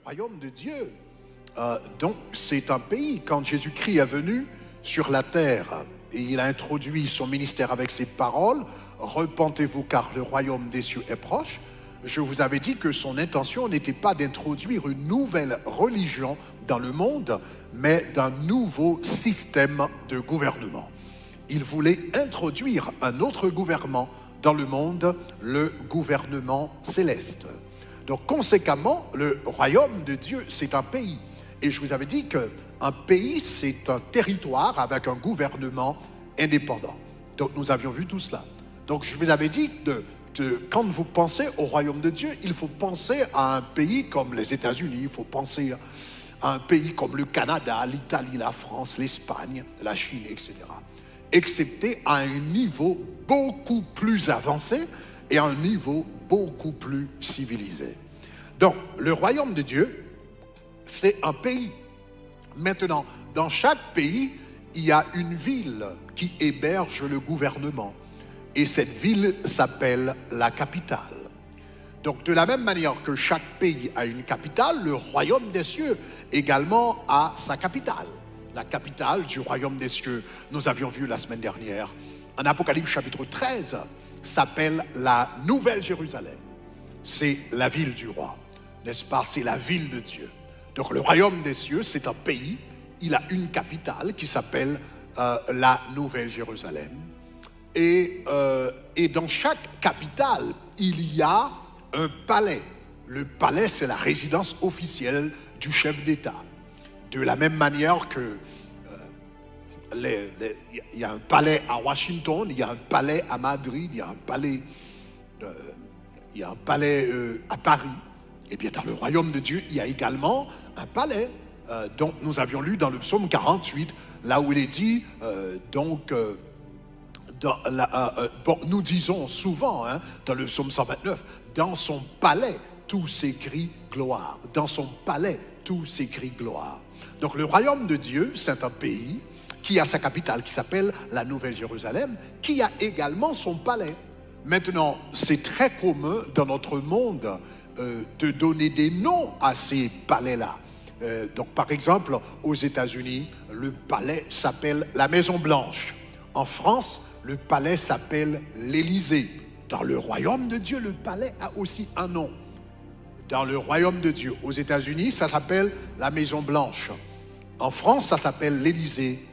royaume de Dieu, donc c'est un pays. Quand Jésus-Christ est venu sur la terre et il a introduit son ministère avec ces paroles, repentez-vous car le royaume des cieux est proche. Je vous avais dit que son intention n'était pas d'introduire une nouvelle religion dans le monde, mais d'un nouveau système de gouvernement. Il voulait introduire un autre gouvernement dans le monde, le gouvernement céleste. Donc conséquemment, le royaume de Dieu, c'est un pays. Et je vous avais dit qu'un pays, c'est un territoire avec un gouvernement indépendant. Donc nous avions vu tout cela. Donc je vous avais dit quand vous pensez au royaume de Dieu, il faut penser à un pays comme les États-Unis, il faut penser à un pays comme le Canada, l'Italie, la France, l'Espagne, la Chine, etc. Excepté à un niveau beaucoup plus avancé et à un niveau beaucoup plus civilisé. Donc, le royaume de Dieu, c'est un pays. Maintenant, dans chaque pays, il y a une ville qui héberge le gouvernement. Et cette ville s'appelle la capitale. Donc, de la même manière que chaque pays a une capitale, le royaume des cieux également a sa capitale. La capitale du royaume des cieux, nous avions vu la semaine dernière, en Apocalypse chapitre 13, s'appelle la Nouvelle Jérusalem. C'est la ville du roi, n'est-ce pas? C'est la ville de Dieu. Donc le royaume des cieux, c'est un pays, il a une capitale qui s'appelle la Nouvelle Jérusalem. Et dans chaque capitale, il y a un palais. Le palais, c'est la résidence officielle du chef d'État. De la même manière que il y a un palais à Washington, il y a un palais à Madrid, il y a un palais à Paris. Et bien dans le royaume de Dieu, il y a également un palais. Donc nous avions lu dans le psaume 48, là où il est dit, nous disons souvent, dans le psaume 129, dans son palais, tout s'écrit gloire. Dans son palais, tout s'écrit gloire. Donc le royaume de Dieu, c'est un pays qui a sa capitale, qui s'appelle la Nouvelle Jérusalem, qui a également son palais. Maintenant, c'est très commun dans notre monde de donner des noms à ces palais-là. Donc par exemple, aux États-Unis, le palais s'appelle la Maison Blanche. En France, le palais s'appelle l'Élysée. Dans le royaume de Dieu, le palais a aussi un nom. Dans le royaume de Dieu, aux États-Unis, ça s'appelle la Maison Blanche. En France, ça s'appelle l'Élysée.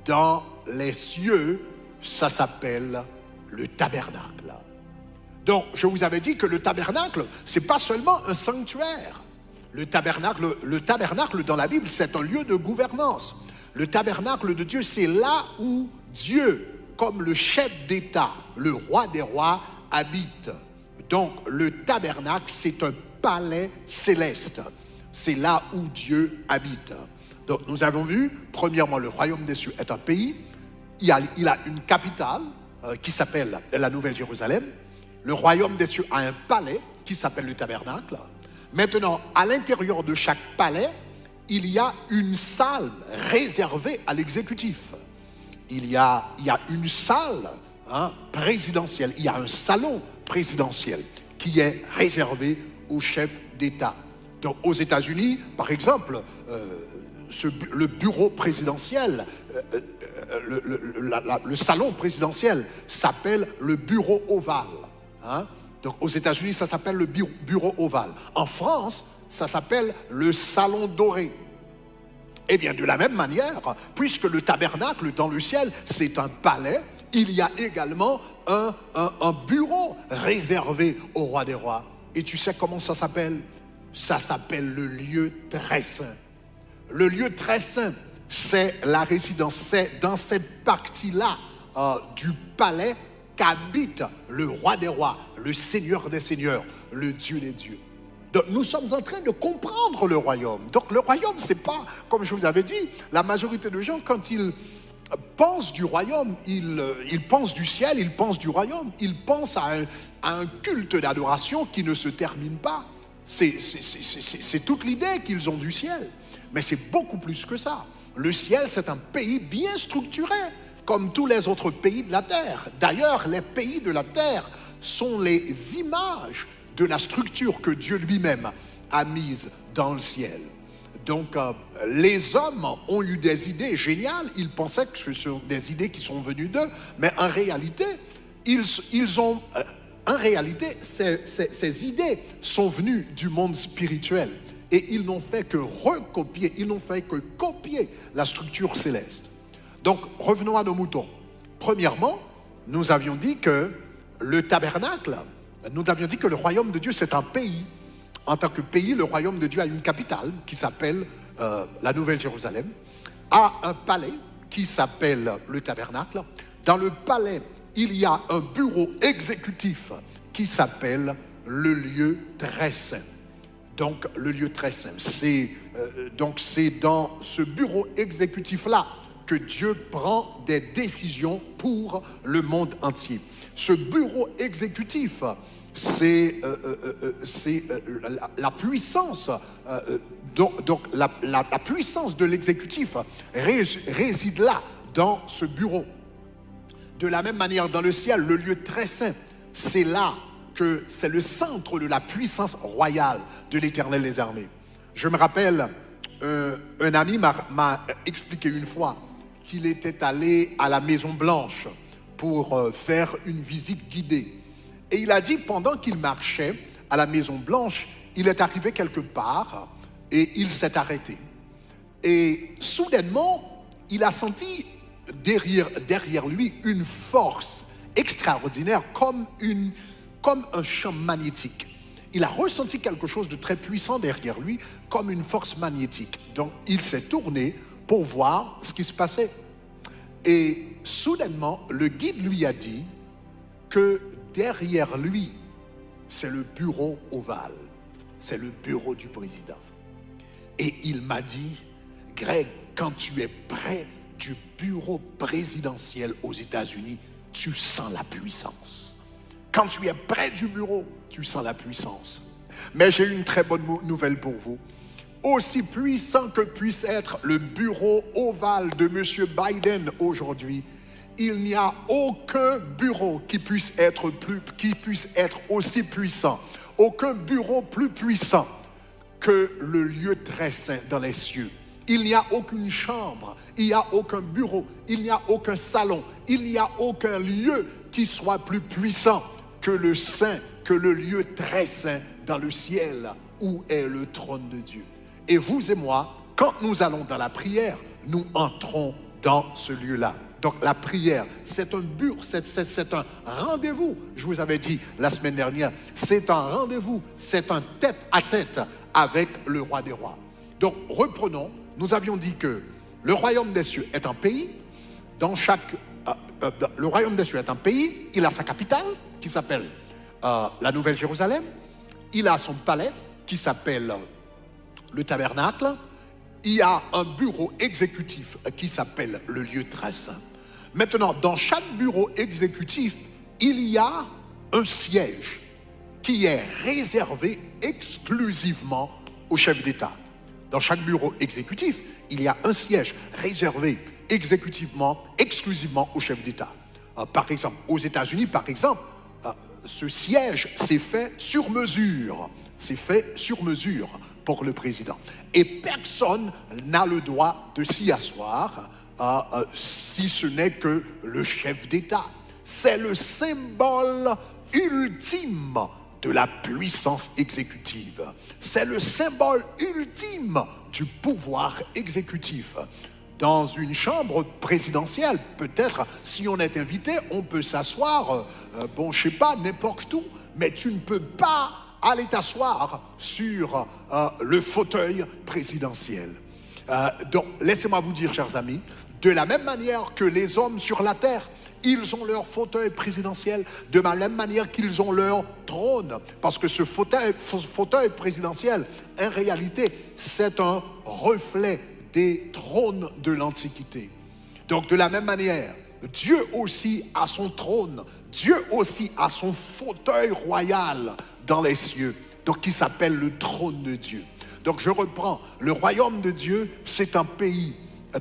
Dans les cieux, ça s'appelle le tabernacle. Donc, je vous avais dit que le tabernacle, c'est pas seulement un sanctuaire. Le tabernacle dans la Bible, c'est un lieu de gouvernance. Le tabernacle de Dieu, c'est là où Dieu, comme le chef d'État, le roi des rois, habite. Donc, le tabernacle, c'est un palais céleste. C'est là où Dieu habite. Donc, nous avons vu, premièrement, le royaume des cieux est un pays. Il a une capitale qui s'appelle la Nouvelle Jérusalem. Le royaume des cieux a un palais qui s'appelle le tabernacle. Maintenant, à l'intérieur de chaque palais, il y a une salle réservée à l'exécutif. Il y a une salle présidentielle. Il y a un salon présidentiel qui est réservé au chef d'État. Donc, aux États-Unis, par exemple, le bureau présidentiel, le salon présidentiel s'appelle le bureau ovale. Donc aux États-Unis, ça s'appelle le bureau ovale. En France, ça s'appelle le salon doré. Et bien de la même manière, puisque le tabernacle dans le ciel, c'est un palais, il y a également un bureau réservé au roi des rois. Et tu sais comment ça s'appelle? Ça s'appelle le lieu très saint. Le lieu très saint, c'est la résidence, c'est dans cette partie-là du palais qu'habite le roi des rois, le Seigneur des seigneurs, le Dieu des dieux. Donc nous sommes en train de comprendre le royaume. Donc le royaume, c'est pas, comme je vous avais dit, la majorité de gens, quand ils pensent du royaume, ils pensent du ciel, ils pensent du royaume, ils pensent à un culte d'adoration qui ne se termine pas. C'est toute l'idée qu'ils ont du ciel. Mais c'est beaucoup plus que ça. Le ciel, c'est un pays bien structuré, comme tous les autres pays de la terre. D'ailleurs, les pays de la terre sont les images de la structure que Dieu lui-même a mises dans le ciel. Donc, les hommes ont eu des idées géniales. Ils pensaient que ce sont des idées qui sont venues d'eux. Mais en réalité, ces idées sont venues du monde spirituel. Et ils n'ont fait que recopier, ils n'ont fait que copier la structure céleste. Donc, revenons à nos moutons. Premièrement, nous avions dit que le tabernacle, nous avions dit que le royaume de Dieu, c'est un pays. En tant que pays, le royaume de Dieu a une capitale qui s'appelle la Nouvelle-Jérusalem, a un palais qui s'appelle le tabernacle. Dans le palais, il y a un bureau exécutif qui s'appelle le lieu très saint. Donc, le lieu très saint. C'est dans ce bureau exécutif-là que Dieu prend des décisions pour le monde entier. Ce bureau exécutif, c'est la puissance, la puissance de l'exécutif réside là, dans ce bureau. De la même manière, dans le ciel, le lieu très saint, c'est là que c'est le centre de la puissance royale de l'Éternel des armées. Je me rappelle, un ami m'a expliqué une fois qu'il était allé à la Maison Blanche pour faire une visite guidée. Et il a dit, pendant qu'il marchait à la Maison Blanche, il est arrivé quelque part et il s'est arrêté. Et soudainement, il a senti derrière lui une force extraordinaire, comme un champ magnétique. Il a ressenti quelque chose de très puissant derrière lui, comme une force magnétique. Donc, il s'est tourné pour voir ce qui se passait. Et soudainement, le guide lui a dit que derrière lui, c'est le bureau ovale. C'est le bureau du président. Et il m'a dit, Greg, quand tu es près du bureau présidentiel aux États-Unis, tu sens la puissance. Quand tu es près du bureau, tu sens la puissance. Mais j'ai une très bonne nouvelle pour vous. Aussi puissant que puisse être le bureau ovale de M. Biden aujourd'hui, il n'y a aucun bureau qui puisse être aussi puissant, aucun bureau plus puissant que le lieu très saint dans les cieux. Il n'y a aucune chambre, il n'y a aucun bureau, il n'y a aucun salon, il n'y a aucun lieu qui soit plus puissant que le saint, que le lieu très saint dans le ciel où est le trône de Dieu. Et vous et moi, quand nous allons dans la prière, nous entrons dans ce lieu-là. Donc la prière, c'est un c'est un rendez-vous. Je vous avais dit la semaine dernière, c'est un rendez-vous, c'est un tête-à-tête avec le roi des rois. Donc reprenons, nous avions dit que le royaume des cieux est un pays. Le royaume des cieux est un pays, il a sa capitale qui s'appelle la Nouvelle-Jérusalem. Il a son palais qui s'appelle le tabernacle. Il y a un bureau exécutif qui s'appelle le lieu très saint. Maintenant, dans chaque bureau exécutif, il y a un siège qui est réservé exclusivement au chef d'État. Dans chaque bureau exécutif, il y a un siège réservé exclusivement au chef d'État. Par exemple, aux États-Unis, ce siège s'est fait sur mesure. C'est fait sur mesure pour le président. Et personne n'a le droit de s'y asseoir si ce n'est que le chef d'État. C'est le symbole ultime de la puissance exécutive. C'est le symbole ultime du pouvoir exécutif. Dans une chambre présidentielle, peut-être, si on est invité, on peut s'asseoir, je sais pas, n'importe où, mais tu ne peux pas aller t'asseoir sur le fauteuil présidentiel. Donc, laissez-moi vous dire, chers amis, de la même manière que les hommes sur la terre, ils ont leur fauteuil présidentiel, de la même manière qu'ils ont leur trône. Parce que ce fauteuil présidentiel, en réalité, c'est un reflet des trônes de l'Antiquité. Donc, de la même manière, Dieu aussi a son trône, Dieu aussi a son fauteuil royal dans les cieux, donc qui s'appelle le trône de Dieu. Donc, je reprends, le royaume de Dieu, c'est un pays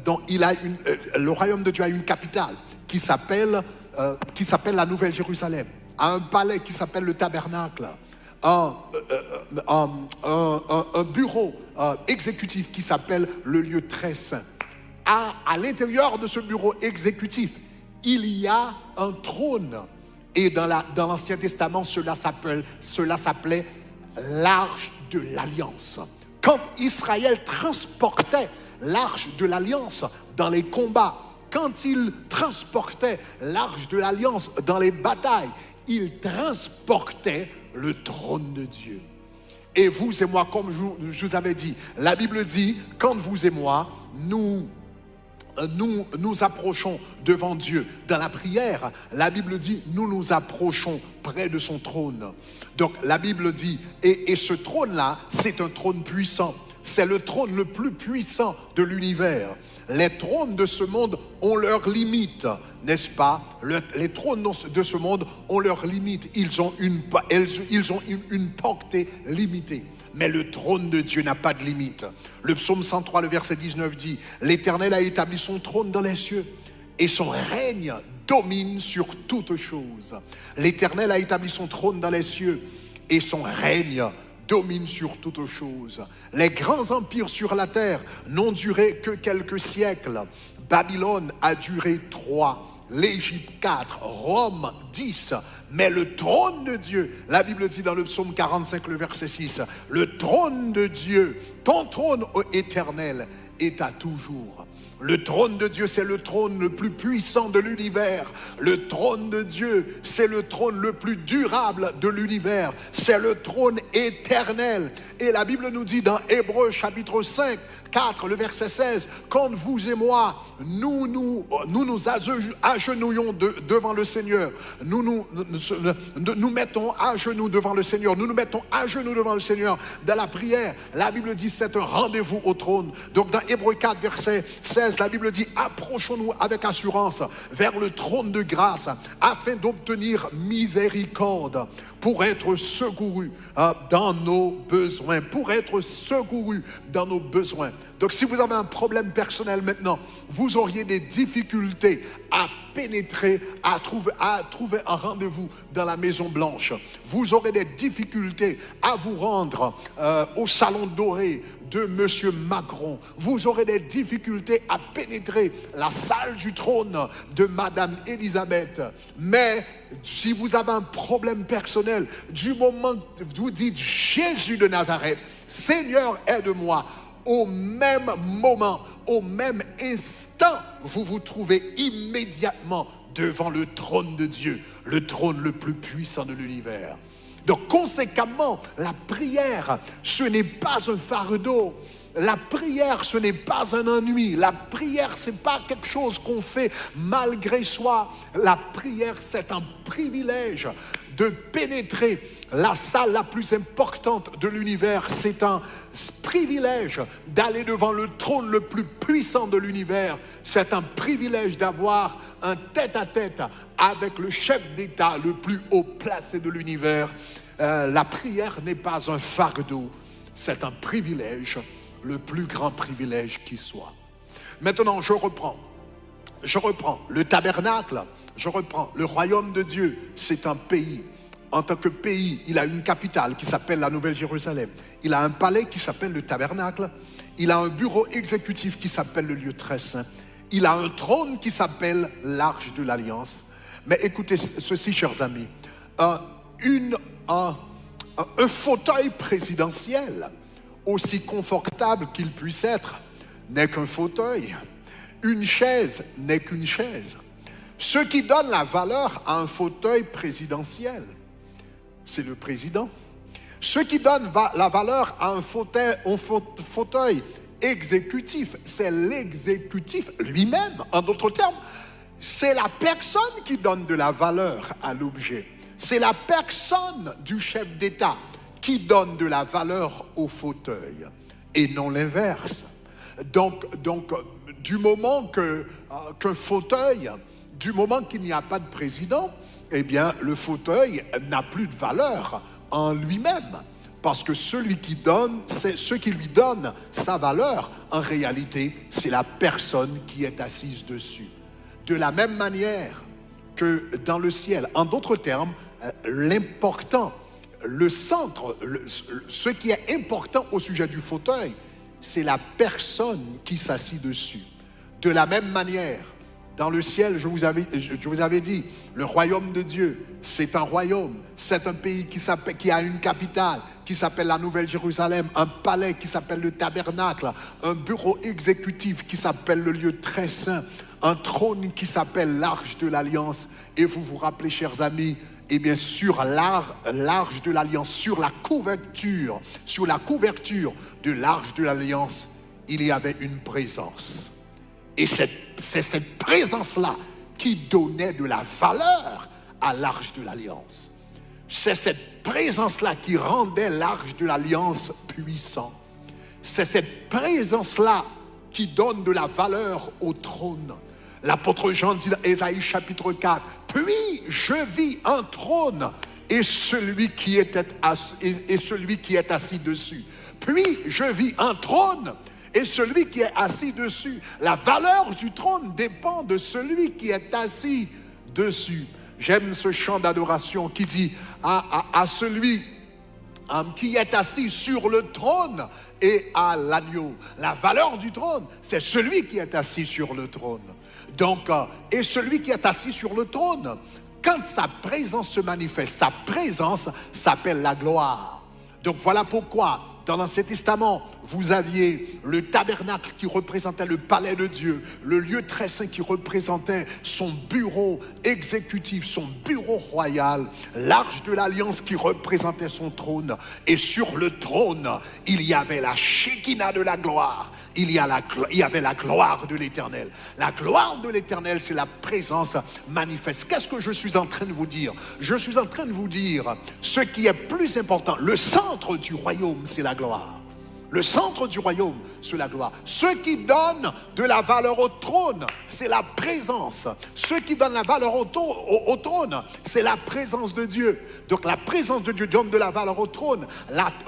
dont le royaume de Dieu a une capitale qui s'appelle la Nouvelle-Jérusalem, a un palais qui s'appelle le tabernacle, un bureau exécutif qui s'appelle le lieu très saint. À l'intérieur de ce bureau exécutif, il y a un trône. Et dans l'Ancien Testament, cela s'appelait l'arche de l'Alliance. Quand Israël transportait l'arche de l'Alliance dans les combats, quand il transportait l'arche de l'Alliance dans les batailles, il transportait le trône de Dieu. Et vous et moi, comme je vous avais dit, la Bible dit, quand vous et moi, nous approchons devant Dieu dans la prière, la Bible dit, nous nous approchons près de son trône. Donc la Bible dit, et ce trône-là, c'est un trône puissant. C'est le trône le plus puissant de l'univers. Les trônes de ce monde ont leurs limites, n'est-ce pas? Les trônes de ce monde ont leurs limites. Ils ont une portée limitée. Mais le trône de Dieu n'a pas de limite. Le psaume 103, le verset 19 dit, l'Éternel a établi son trône dans les cieux et son règne domine sur toutes choses. L'Éternel a établi son trône dans les cieux et son règne domine sur toutes choses. Les grands empires sur la terre n'ont duré que quelques siècles. Babylone a duré 3, l'Égypte 4, Rome 10. Mais le trône de Dieu, la Bible dit dans le psaume 45, le verset 6, le trône de Dieu, ton trône éternel, est à toujours. Le trône de Dieu, c'est le trône le plus puissant de l'univers. Le trône de Dieu, c'est le trône le plus durable de l'univers. C'est le trône éternel. Et la Bible nous dit dans Hébreux chapitre 5, 4, le verset 16, quand vous et moi, nous agenouillons devant le Seigneur, nous mettons à genoux devant le Seigneur, nous nous mettons à genoux devant le Seigneur dans la prière, la Bible dit c'est un rendez-vous au trône. Donc dans Hébreux 4, verset 16, la Bible dit approchons-nous avec assurance vers le trône de grâce afin d'obtenir miséricorde pour être secourus dans nos besoins, Donc si vous avez un problème personnel maintenant, vous auriez des difficultés à pénétrer, à trouver un rendez-vous dans la Maison Blanche. Vous aurez des difficultés à vous rendre au Salon Doré de Monsieur Macron. Vous aurez des difficultés à pénétrer la salle du trône de Madame Élisabeth. Mais si vous avez un problème personnel, du moment que vous dites Jésus de Nazareth, Seigneur aide-moi, au même moment, au même instant, vous vous trouvez immédiatement devant le trône de Dieu, le trône le plus puissant de l'univers. Donc conséquemment, la prière, ce n'est pas un fardeau. La prière, ce n'est pas un ennui. La prière, ce n'est pas quelque chose qu'on fait malgré soi. La prière, c'est un privilège de pénétrer la salle la plus importante de l'univers. C'est un privilège d'aller devant le trône le plus puissant de l'univers. C'est un privilège d'avoir un tête-à-tête avec le chef d'État le plus haut placé de l'univers. La prière n'est pas un fardeau, c'est un privilège, le plus grand privilège qui soit. Maintenant, je reprends. Le tabernacle, le royaume de Dieu, c'est un pays. En tant que pays, il a une capitale qui s'appelle la Nouvelle Jérusalem. Il a un palais qui s'appelle le tabernacle. Il a un bureau exécutif qui s'appelle le lieu très saint. Il a un trône qui s'appelle l'arche de l'Alliance. Mais écoutez ceci, chers amis. Un fauteuil présidentiel, aussi confortable qu'il puisse être, n'est qu'un fauteuil. Une chaise n'est qu'une chaise. Ce qui donne la valeur à un fauteuil présidentiel, c'est le président. Ce qui donne la valeur à un fauteuil exécutif, c'est l'exécutif lui-même. En d'autres termes, c'est la personne qui donne de la valeur à l'objet. C'est la personne du chef d'État qui donne de la valeur au fauteuil et non l'inverse. Donc, du moment qu'un fauteuil, du moment qu'il n'y a pas de président, eh bien, le fauteuil n'a plus de valeur en lui-même. Parce que ce qui lui donne sa valeur, en réalité, c'est la personne qui est assise dessus. De la même manière que dans le ciel, en d'autres termes, l'important, le centre, ce qui est important au sujet du fauteuil, c'est la personne qui s'assit dessus. De la même manière, dans le ciel, je vous avais dit, le royaume de Dieu, c'est un royaume, c'est un pays qui a une capitale, qui s'appelle la Nouvelle Jérusalem, un palais qui s'appelle le tabernacle, un bureau exécutif qui s'appelle le lieu très saint, un trône qui s'appelle l'arche de l'alliance. Et vous vous rappelez, chers amis, et bien sur l'arche de l'alliance, sur la couverture de l'arche de l'alliance, il y avait une présence. Et c'est cette présence-là qui donnait de la valeur à l'arche de l'alliance. C'est cette présence-là qui rendait l'arche de l'alliance puissant. C'est cette présence-là qui donne de la valeur au trône. L'apôtre Jean dit dans Ésaïe chapitre 4, « Puis je vis un trône et celui qui est assis dessus. Puis je vis un trône et celui qui est assis dessus. » La valeur du trône dépend de celui qui est assis dessus. J'aime ce chant d'adoration qui dit à celui qui est assis sur le trône et à l'agneau. La valeur du trône, c'est celui qui est assis sur le trône. Donc, et celui qui est assis sur le trône, quand sa présence se manifeste, sa présence s'appelle la gloire. Donc voilà pourquoi dans l'Ancien Testament, vous aviez le tabernacle qui représentait le palais de Dieu, le lieu très saint qui représentait son bureau exécutif, son bureau royal, l'arche de l'alliance qui représentait son trône. Et sur le trône, il y avait la Shekinah de la gloire. Il y avait la gloire de l'Éternel. La gloire de l'Éternel, c'est la présence manifeste. Qu'est-ce que je suis en train de vous dire? Je suis en train de vous dire ce qui est plus important. Le centre du royaume, c'est la gloire. Le centre du royaume, c'est la gloire. Ce qui donne de la valeur au trône, c'est la présence. Ce qui donne la valeur au trône, c'est la présence de Dieu. Donc la présence de Dieu donne de la valeur au trône.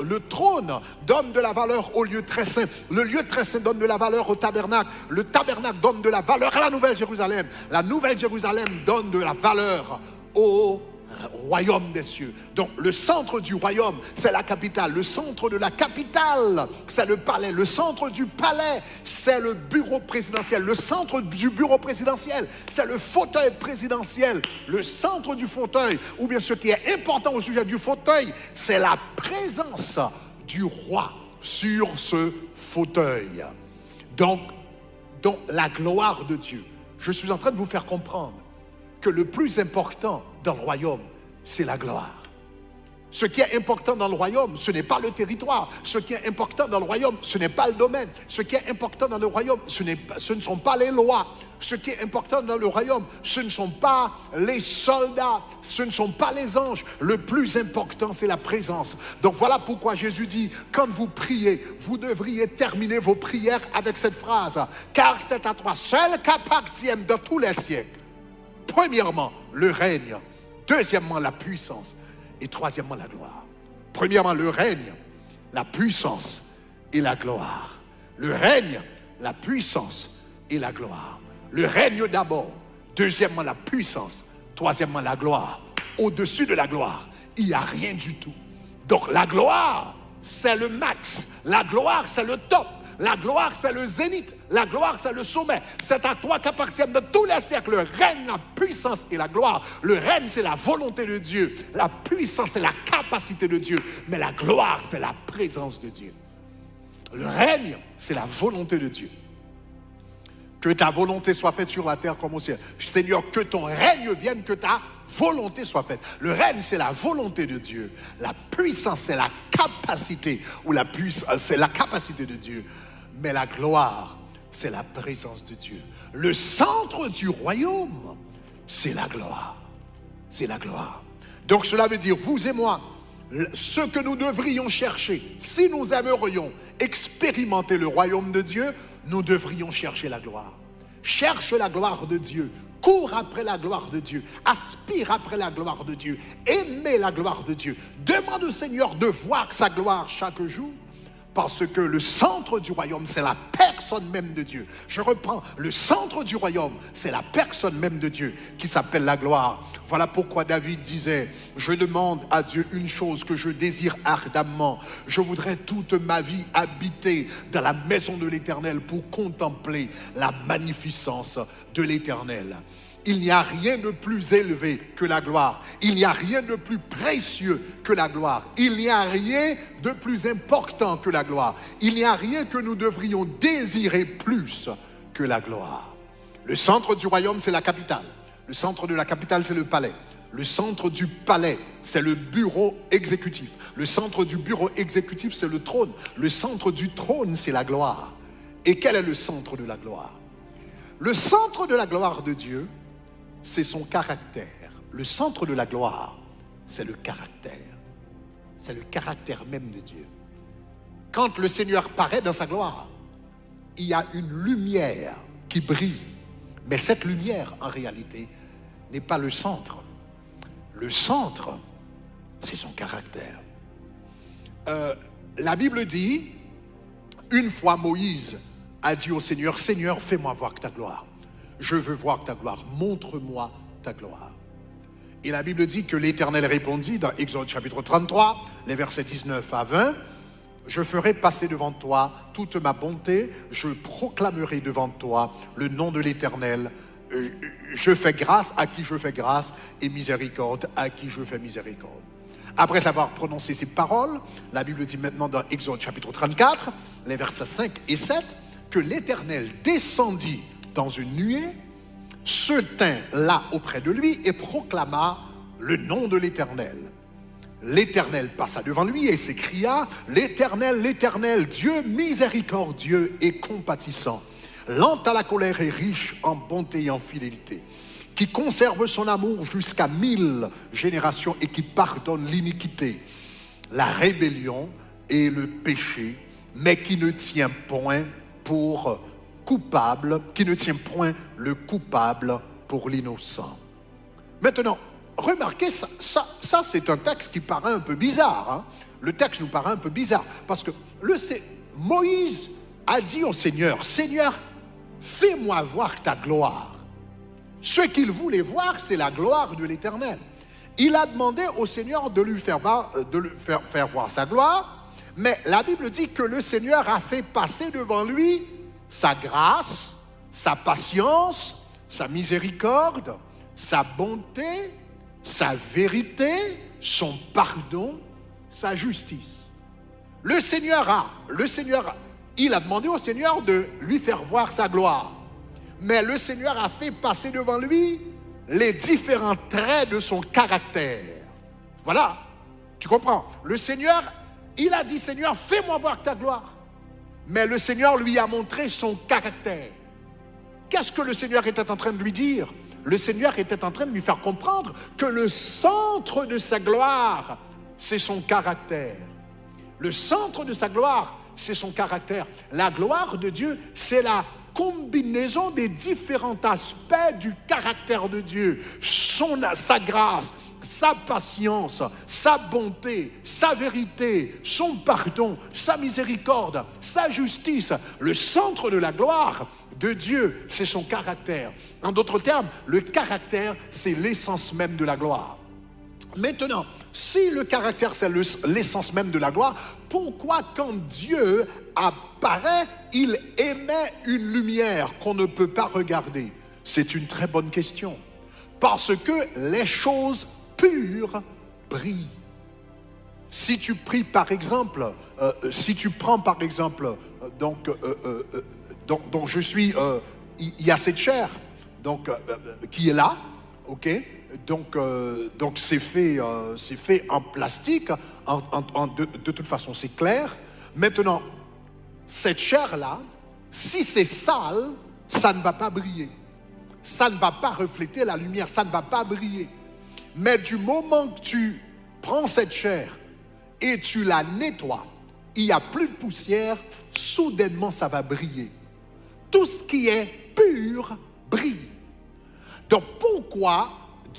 Le trône donne de la valeur au lieu très saint. Le lieu très saint donne de la valeur au tabernacle. Le tabernacle donne de la valeur à la Nouvelle Jérusalem. La Nouvelle Jérusalem donne de la valeur au royaume des cieux. Donc le centre du royaume, c'est la capitale. Le centre de la capitale, c'est le palais. Le centre du palais, c'est le bureau présidentiel. Le centre du bureau présidentiel, c'est le fauteuil présidentiel. Le centre du fauteuil, ou bien ce qui est important au sujet du fauteuil, c'est la présence du roi sur ce fauteuil. Donc la gloire de Dieu. Je suis en train de vous faire comprendre que le plus important dans le royaume, c'est la gloire. Ce qui est important dans le royaume, ce n'est pas le territoire. Ce qui est important dans le royaume, ce n'est pas le domaine. Ce qui est important dans le royaume, ce ne sont pas les lois. Ce qui est important dans le royaume, ce ne sont pas les soldats, ce ne sont pas les anges. Le plus important, c'est la présence. Donc voilà pourquoi Jésus dit, quand vous priez, vous devriez terminer vos prières avec cette phrase. Car c'est à toi seul qu'appartiennent dans tous les siècles, premièrement, le règne. Deuxièmement, la puissance. Et troisièmement, la gloire. Premièrement, le règne, la puissance et la gloire. Le règne, la puissance et la gloire. Le règne d'abord. Deuxièmement, la puissance. Troisièmement, la gloire. Au-dessus de la gloire, il n'y a rien du tout. Donc la gloire, c'est le max. La gloire, c'est le top. La gloire, c'est le zénith. La gloire, c'est le sommet. C'est à toi qu'appartiennent de tous les siècles le règne, la puissance et la gloire. Le règne, c'est la volonté de Dieu. La puissance, c'est la capacité de Dieu. Mais la gloire, c'est la présence de Dieu. Le règne, c'est la volonté de Dieu. Que ta volonté soit faite sur la terre comme au ciel. Seigneur, que ton règne vienne, que ta volonté soit faite. Le règne, c'est la volonté de Dieu. La puissance, c'est la capacité, c'est la capacité de Dieu. Mais la gloire, c'est la présence de Dieu. Le centre du royaume, c'est la gloire. C'est la gloire. Donc cela veut dire, vous et moi, ce que nous devrions chercher, si nous aimerions expérimenter le royaume de Dieu, nous devrions chercher la gloire. Cherche la gloire de Dieu. Cours après la gloire de Dieu. Aspire après la gloire de Dieu. Aimez la gloire de Dieu. Demande au Seigneur de voir sa gloire chaque jour. Parce que le centre du royaume, c'est la personne même de Dieu. Je reprends, le centre du royaume, c'est la personne même de Dieu qui s'appelle la gloire. Voilà pourquoi David disait, je demande à Dieu une chose que je désire ardemment. Je voudrais toute ma vie habiter dans la maison de l'Éternel pour contempler la magnificence de l'Éternel. Il n'y a rien de plus élevé que la gloire. Il n'y a rien de plus précieux que la gloire. Il n'y a rien de plus important que la gloire. Il n'y a rien que nous devrions désirer plus que la gloire. Le centre du royaume, c'est la capitale. Le centre de la capitale, c'est le palais. Le centre du palais, c'est le bureau exécutif. Le centre du bureau exécutif, c'est le trône. Le centre du trône, c'est la gloire. Et quel est le centre de la gloire? Le centre de la gloire de Dieu, c'est son caractère. Le centre de la gloire, c'est le caractère. C'est le caractère même de Dieu. Quand le Seigneur paraît dans sa gloire, il y a une lumière qui brille. Mais cette lumière, en réalité, n'est pas le centre. Le centre, c'est son caractère. La Bible dit, une fois Moïse a dit au Seigneur, Seigneur, fais-moi voir ta gloire. Je veux voir ta gloire, montre-moi ta gloire. Et la Bible dit que l'Éternel répondit dans Exode chapitre 33, les versets 19 à 20, je ferai passer devant toi toute ma bonté, je proclamerai devant toi le nom de l'Éternel, je fais grâce à qui je fais grâce et miséricorde à qui je fais miséricorde. Après avoir prononcé ces paroles, la Bible dit maintenant dans Exode chapitre 34, les versets 5 et 7, que l'Éternel descendit dans une nuée, se tint là auprès de lui et proclama le nom de l'Éternel. L'Éternel passa devant lui et s'écria, l'Éternel, l'Éternel, Dieu miséricordieux et compatissant, lent à la colère et riche en bonté et en fidélité, qui conserve son amour jusqu'à 1000 générations et qui pardonne l'iniquité, la rébellion et le péché, mais qui ne tient point pour coupable, qui ne tient point le coupable pour l'innocent. Maintenant, remarquez, ça c'est un texte qui paraît un peu bizarre. Hein? Le texte nous paraît un peu bizarre, parce que Moïse a dit au Seigneur, Seigneur, fais-moi voir ta gloire. Ce qu'il voulait voir, c'est la gloire de l'Éternel. Il a demandé au Seigneur de lui faire voir sa gloire, mais la Bible dit que le Seigneur a fait passer devant lui sa grâce, sa patience, sa miséricorde, sa bonté, sa vérité, son pardon, sa justice. Il a demandé au Seigneur de lui faire voir sa gloire. Mais le Seigneur a fait passer devant lui les différents traits de son caractère. Voilà, tu comprends? Le Seigneur, il a dit, Seigneur, fais-moi voir ta gloire. Mais le Seigneur lui a montré son caractère. Qu'est-ce que le Seigneur était en train de lui dire? Le Seigneur était en train de lui faire comprendre que le centre de sa gloire, c'est son caractère. Le centre de sa gloire, c'est son caractère. La gloire de Dieu, c'est la combinaison des différents aspects du caractère de Dieu. Sa grâce, sa patience, sa bonté, sa vérité, son pardon, sa miséricorde, sa justice. Le centre de la gloire de Dieu, c'est son caractère. En d'autres termes, le caractère, c'est l'essence même de la gloire. Maintenant, si le caractère, c'est l'essence même de la gloire, pourquoi quand Dieu apparaît, il émet une lumière qu'on ne peut pas regarder? C'est une très bonne question. Parce que les choses pures brillent. Si tu pries par exemple, donc je suis, il y a cette chair, donc qui est là, ok, donc c'est fait en plastique, de toute façon c'est clair. Maintenant, cette chair-là, si c'est sale, ça ne va pas briller. Ça ne va pas refléter la lumière, ça ne va pas briller. Mais du moment que tu prends cette chair et tu la nettoies, il n'y a plus de poussière, soudainement ça va briller. Tout ce qui est pur brille. Donc pourquoi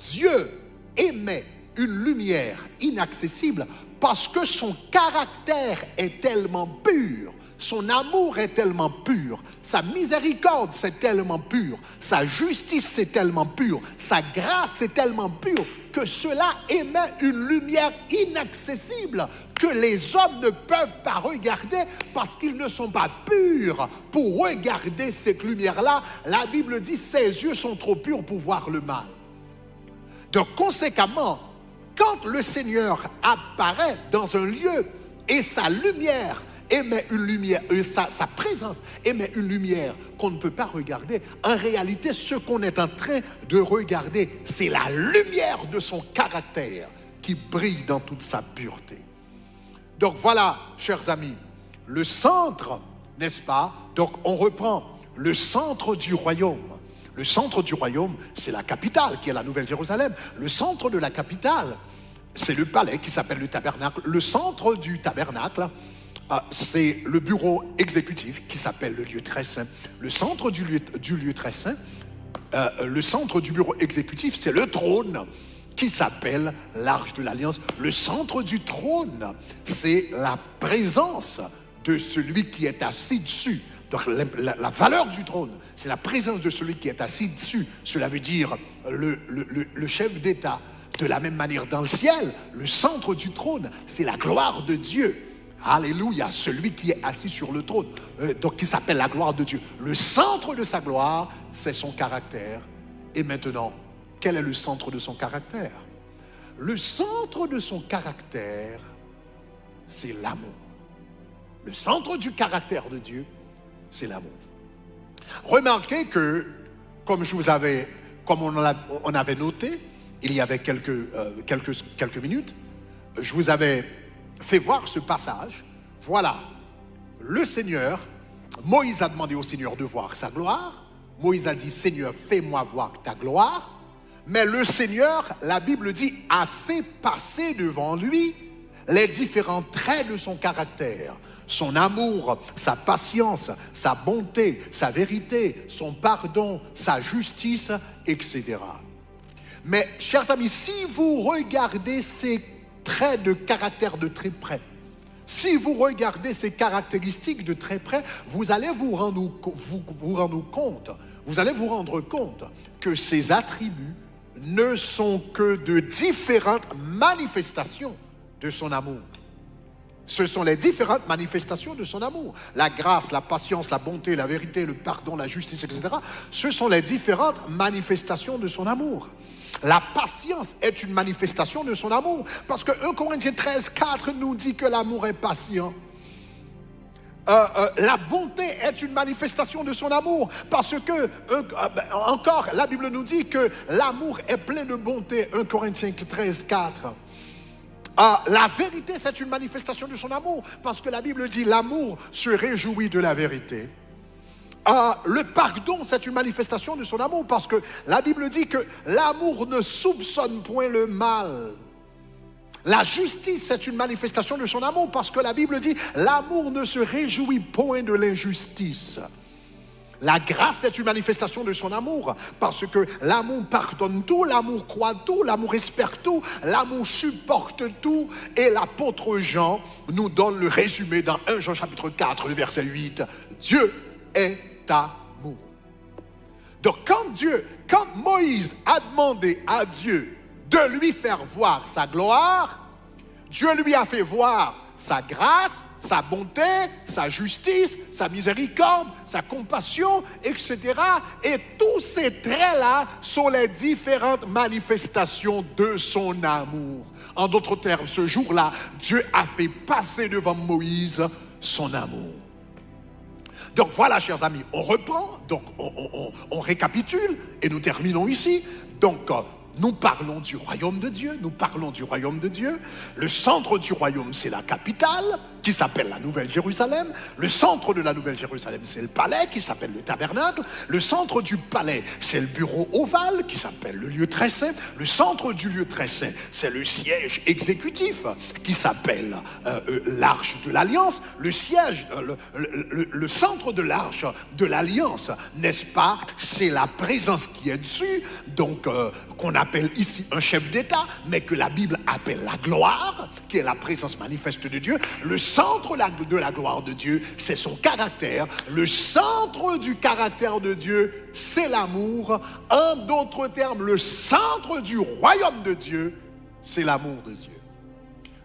Dieu émet une lumière inaccessible parce que son caractère est tellement pur, son amour est tellement pur, sa miséricorde c'est tellement pur, sa justice c'est tellement pur, sa grâce c'est tellement pure que cela émet une lumière inaccessible que les hommes ne peuvent pas regarder parce qu'ils ne sont pas purs pour regarder cette lumière-là. La Bible dit ses yeux sont trop purs pour voir le mal. Donc conséquemment, quand le Seigneur apparaît dans un lieu et sa lumière émet une lumière, sa présence émet une lumière qu'on ne peut pas regarder, en réalité, ce qu'on est en train de regarder, c'est la lumière de son caractère qui brille dans toute sa pureté. Donc voilà, chers amis, le centre, n'est-ce pas? Donc on reprend le centre du royaume. Le centre du royaume, c'est la capitale qui est la Nouvelle-Jérusalem. Le centre de la capitale, c'est le palais qui s'appelle le tabernacle. Le centre du tabernacle, c'est le bureau exécutif qui s'appelle le lieu très saint. Le centre du lieu très saint, le centre du bureau exécutif, c'est le trône qui s'appelle l'Arche de l'Alliance. Le centre du trône, c'est la présence de celui qui est assis dessus. Donc la valeur du trône, c'est la présence de celui qui est assis dessus. Cela veut dire le chef d'État. De la même manière, dans le ciel, le centre du trône, c'est la gloire de Dieu. Alléluia, celui qui est assis sur le trône, donc qui s'appelle la gloire de Dieu. Le centre de sa gloire, c'est son caractère. Et maintenant, quel est le centre de son caractère? Le centre de son caractère, c'est l'amour. Le centre du caractère de Dieu, c'est l'amour. Remarquez que, comme on avait noté, il y avait quelques minutes, je vous avais fait voir ce passage. Voilà, le Seigneur, Moïse a demandé au Seigneur de voir sa gloire. Moïse a dit, Seigneur, fais-moi voir ta gloire. Mais le Seigneur, la Bible dit, a fait passer devant lui les différents traits de son caractère. Son amour, sa patience, sa bonté, sa vérité, son pardon, sa justice, etc. Mais, chers amis, si vous regardez ces traits de caractère de très près, si vous regardez ces caractéristiques de très près, vous allez vous rendre compte que ces attributs ne sont que de différentes manifestations de son amour. Ce sont les différentes manifestations de son amour. La grâce, la patience, la bonté, la vérité, le pardon, la justice, etc. Ce sont les différentes manifestations de son amour. La patience est une manifestation de son amour. Parce que 1 Corinthiens 13, 4 nous dit que l'amour est patient. La bonté est une manifestation de son amour. Parce que, encore, la Bible nous dit que l'amour est plein de bonté. 1 Corinthiens 13, 4. La vérité, c'est une manifestation de son amour. Parce que la Bible dit l'amour se réjouit de la vérité. Le pardon, c'est une manifestation de son amour, parce que la Bible dit que l'amour ne soupçonne point le mal. La justice, c'est une manifestation de son amour, parce que la Bible dit l'amour ne se réjouit point de l'injustice. La grâce est une manifestation de son amour, parce que l'amour pardonne tout, l'amour croit tout, l'amour espère tout, l'amour supporte tout. Et l'apôtre Jean nous donne le résumé dans 1 Jean chapitre 4, le verset 8. Dieu est amour. Donc quand Moïse a demandé à Dieu de lui faire voir sa gloire, Dieu lui a fait voir sa grâce, sa bonté, sa justice, sa miséricorde, sa compassion, etc. Et tous ces traits-là sont les différentes manifestations de son amour. En d'autres termes, ce jour-là, Dieu a fait passer devant Moïse son amour. Donc voilà, chers amis, on reprend, donc on récapitule et nous terminons ici. Donc nous parlons du royaume de Dieu, Le centre du royaume, c'est la capitale, qui s'appelle la Nouvelle Jérusalem. Le centre de la Nouvelle Jérusalem, c'est le palais, qui s'appelle le tabernacle. Le centre du palais, c'est le bureau ovale, qui s'appelle le lieu très saint. Le centre du lieu très saint, c'est le siège exécutif, qui s'appelle l'arche de l'Alliance. Le siège, le centre de l'arche de l'Alliance, n'est-ce pas, c'est la présence qui est dessus, donc qu'on appelle ici un chef d'État, mais que la Bible appelle la gloire, qui est la présence manifeste de Dieu. Le centre de la gloire de Dieu, c'est son caractère. Le centre du caractère de Dieu, c'est l'amour. En d'autres termes, le centre du royaume de Dieu, c'est l'amour de Dieu.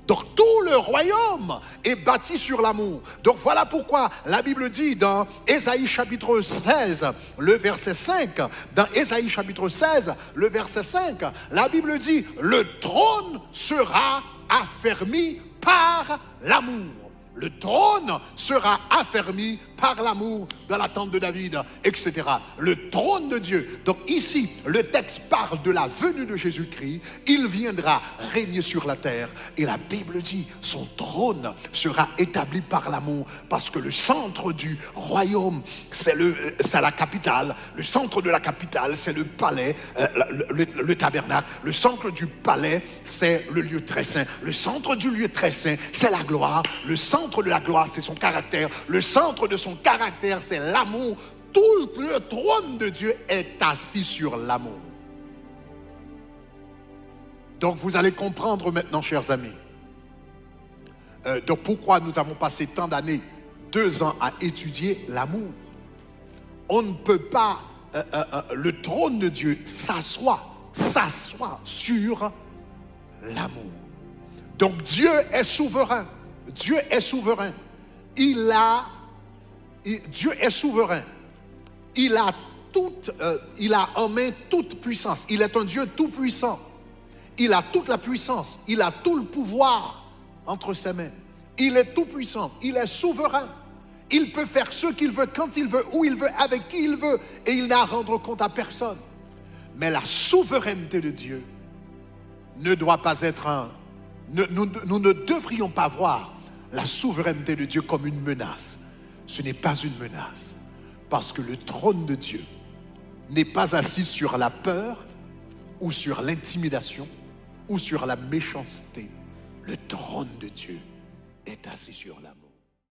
Donc tout le royaume est bâti sur l'amour. Donc voilà pourquoi la Bible dit dans Ésaïe chapitre 16, le verset 5, dans Ésaïe chapitre 16, le verset 5, la Bible dit, le trône sera affermi par l'amour. Le trône sera affermi par l'amour dans la tente de David, etc. Le trône de Dieu. Donc ici, le texte parle de la venue de Jésus-Christ. Il viendra régner sur la terre. Et la Bible dit, son trône sera établi par l'amour. Parce que le centre du royaume, c'est la capitale. Le centre de la capitale, c'est le palais, le tabernacle. Le centre du palais, c'est le lieu très saint. Le centre du lieu très saint, c'est la gloire. Le centre de la gloire, c'est son caractère. Le centre de son caractère, c'est l'amour. Tout le trône de Dieu est assis sur l'amour. Donc vous allez comprendre maintenant, chers amis, de pourquoi nous avons passé tant d'années, 2 ans à étudier l'amour. On ne peut pas, le trône de Dieu s'assoit sur l'amour. Donc Dieu est souverain. Dieu est souverain. Dieu est souverain. Il a en main toute puissance. Il est un Dieu tout puissant. Il a toute la puissance. Il a tout le pouvoir entre ses mains. Il est tout puissant. Il est souverain. Il peut faire ce qu'il veut, quand il veut, où il veut, avec qui il veut. Et il n'a à rendre compte à personne. Mais la souveraineté de Dieu ne doit pas être nous ne devrions pas voir la souveraineté de Dieu comme une menace. Ce n'est pas une menace. Parce que le trône de Dieu n'est pas assis sur la peur ou sur l'intimidation ou sur la méchanceté. Le trône de Dieu est assis sur l'amour.